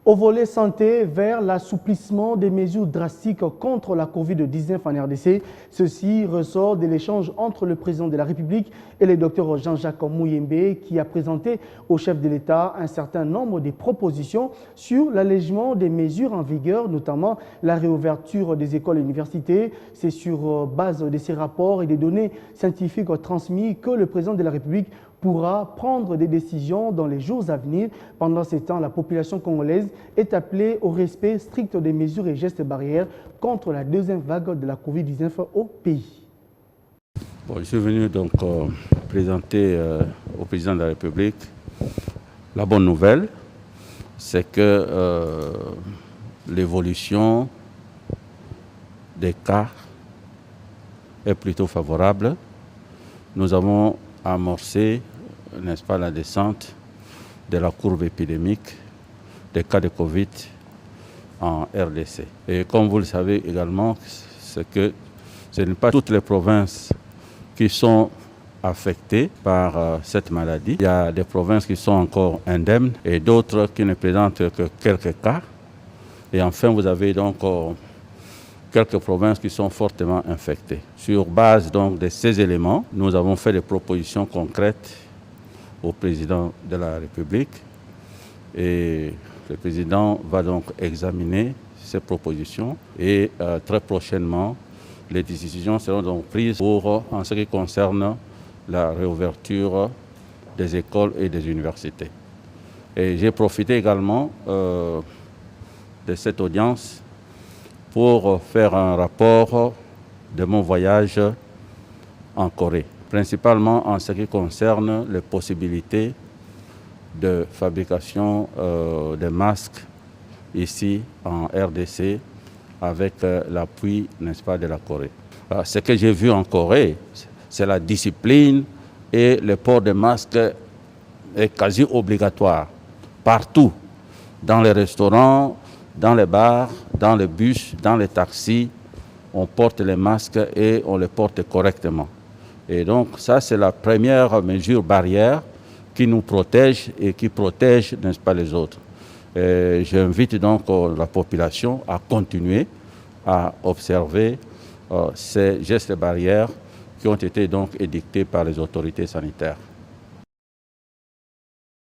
Au volet santé, vers l'assouplissement des mesures drastiques contre la COVID-19 en RDC, ceci ressort de l'échange entre le président de la République et le docteur Jean-Jacques Muyembe qui a présenté au chef de l'État un certain nombre de propositions sur l'allègement des mesures en vigueur, notamment la réouverture des écoles et universités. C'est sur base de ces rapports et des données scientifiques transmises que le président de la République pourra prendre des décisions dans les jours à venir. Pendant ce temps, la population congolaise est appelée au respect strict des mesures et gestes barrières contre la deuxième vague de la COVID-19 au pays. Bon, je suis venu donc présenter au président de la République la bonne nouvelle, c'est que l'évolution des cas est plutôt favorable. Nous avons amorcé, n'est-ce pas, la descente de la courbe épidémique des cas de Covid en RDC. Et comme vous le savez également, c'est que ce n'est pas toutes les provinces qui sont affectées par cette maladie. Il y a des provinces qui sont encore indemnes et d'autres qui ne présentent que quelques cas. Et enfin, vous avez donc quelques provinces qui sont fortement infectées. Sur base donc de ces éléments, nous avons fait des propositions concrètes au président de la République et le président va donc examiner ces propositions et très prochainement, les décisions seront donc prises pour, en ce qui concerne la réouverture des écoles et des universités. Et j'ai profité également de cette audience pour faire un rapport de mon voyage en Corée, principalement en ce qui concerne les possibilités de fabrication de masques ici en RDC avec l'appui, n'est-ce pas, de la Corée. Alors, ce que j'ai vu en Corée, c'est la discipline et le port de masques est quasi obligatoire partout, dans les restaurants, dans les bars, dans les bus, dans les taxis, on porte les masques et on les porte correctement. Et donc ça, c'est la première mesure barrière qui nous protège et qui protège, n'est-ce pas, les autres. J'invite donc la population à continuer à observer ces gestes barrières qui ont été donc édictés par les autorités sanitaires.